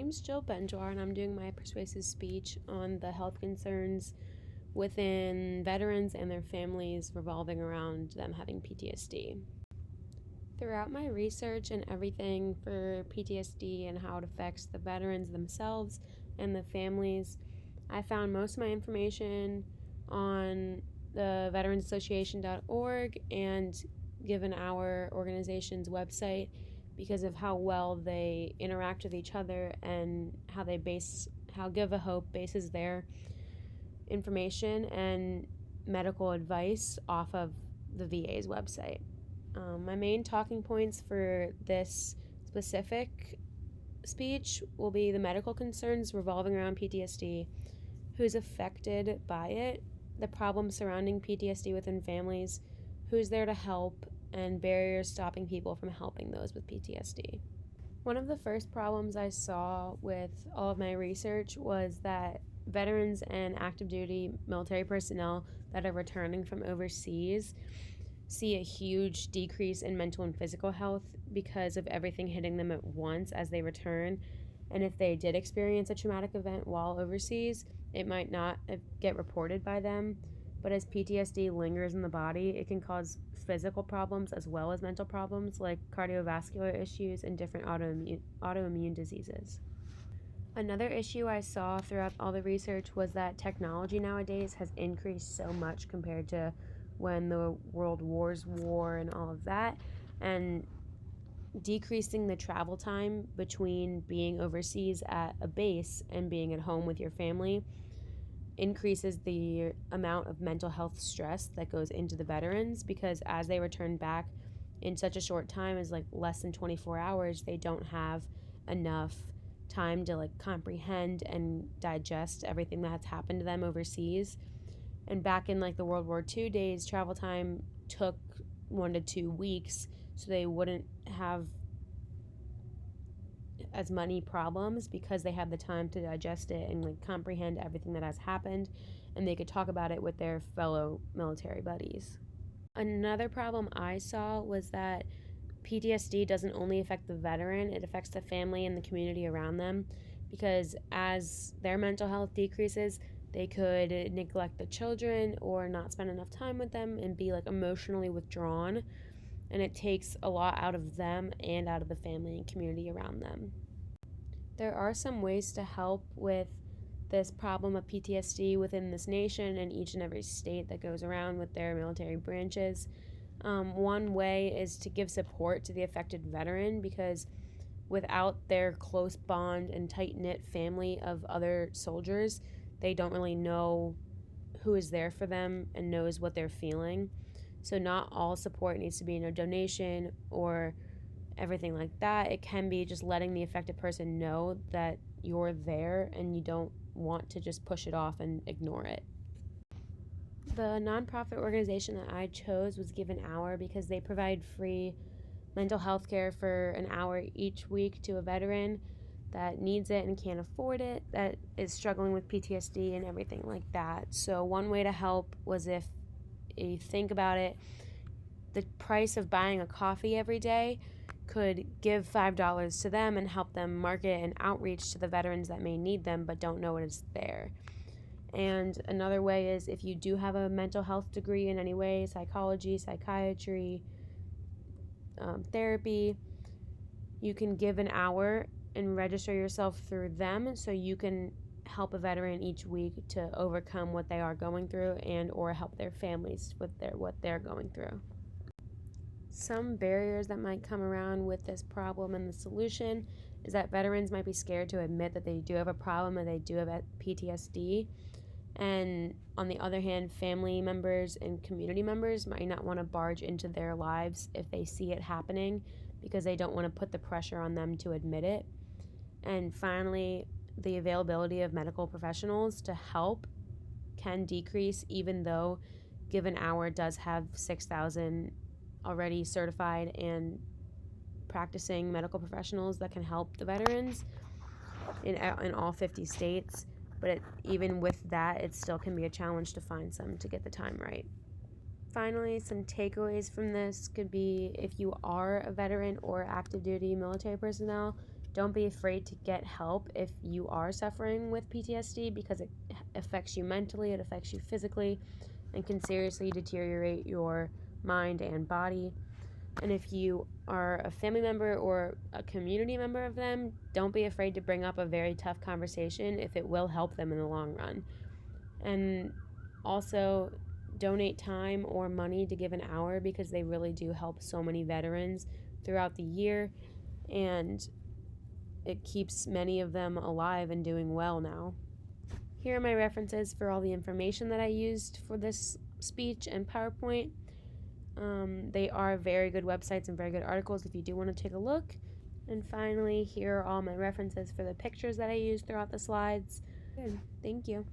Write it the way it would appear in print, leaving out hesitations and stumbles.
name's Jill Benjoir, and I'm doing my persuasive speech on the health concerns within veterans and their families revolving around them having PTSD. Throughout my research and everything for PTSD and how it affects the veterans themselves and the families, I found most of my information on the veteransassociation.org and given our organization's website because of how well they interact with each other and how Give a Hope bases their information and medical advice off of the VA's website. My main talking points for this specific speech will be the medical concerns revolving around PTSD, who's affected by it, the problems surrounding PTSD within families, who's there to help, and barriers stopping people from helping those with PTSD. One of the first problems I saw with all of my research was that veterans and active duty military personnel that are returning from overseas see a huge decrease in mental and physical health because of everything hitting them at once as they return. And if they did experience a traumatic event while overseas, it might not get reported by them. But as PTSD lingers in the body, it can cause physical problems as well as mental problems like cardiovascular issues and different autoimmune diseases. Another issue I saw throughout all the research was that technology nowadays has increased so much compared to when the world wars war and all of that, and decreasing the travel time between being overseas at a base and being at home with your family increases the amount of mental health stress that goes into the veterans, because as they return back in such a short time as like less than 24 hours, they don't have enough time to comprehend and digest everything that's happened to them overseas. And back in the World War II days, travel time took 1 to 2 weeks, so they wouldn't have as many problems because they had the time to digest it and comprehend everything that has happened, and they could talk about it with their fellow military buddies. Another problem I saw was that PTSD doesn't only affect the veteran, it affects the family and the community around them, because as their mental health decreases, they could neglect the children or not spend enough time with them and be emotionally withdrawn, and it takes a lot out of them and out of the family and community around them. There are some ways to help with this problem of PTSD within this nation and each and every state that goes around with their military branches. One way is to give support to the affected veteran, because without their close bond and tight-knit family of other soldiers, they don't really know who is there for them and knows what they're feeling. So not all support needs to be a donation or everything like that. It can be just letting the affected person know that you're there and you don't want to just push it off and ignore it. The nonprofit organization that I chose was Give an Hour because they provide free mental health care for an hour each week to a veteran that needs it and can't afford it, that is struggling with PTSD and everything like that. So one way to help was, if you think about it, the price of buying a coffee every day could give $5 to them and help them market and outreach to the veterans that may need them but don't know it is there. And another way is, if you do have a mental health degree in any way, psychology, psychiatry, therapy, you can give an hour and register yourself through them so you can help a veteran each week to overcome what they are going through and or help their families with what they're going through. Some barriers that might come around with this problem and the solution is that veterans might be scared to admit that they do have a problem and they do have PTSD. And on the other hand, family members and community members might not want to barge into their lives if they see it happening, because they don't want to put the pressure on them to admit it. And finally, the availability of medical professionals to help can decrease, even though Give an Hour does have 6,000 already certified and practicing medical professionals that can help the veterans in all 50 states. But even with that, it still can be a challenge to find some to get the time right. Finally, some takeaways from this could be, if you are a veteran or active duty military personnel, Don't be afraid to get help if you are suffering with PTSD, because it affects you mentally, it affects you physically, and can seriously deteriorate your mind and body. And if you are a family member or a community member of them, don't be afraid to bring up a very tough conversation if it will help them in the long run. And also, donate time or money to give an hour, because they really do help so many veterans throughout the year, and it keeps many of them alive and doing well now. Here are my references for all the information that I used for this speech and PowerPoint. They are very good websites and very good articles if you do want to take a look. And finally, here are all my references for the pictures that I used throughout the slides. Good. Thank you.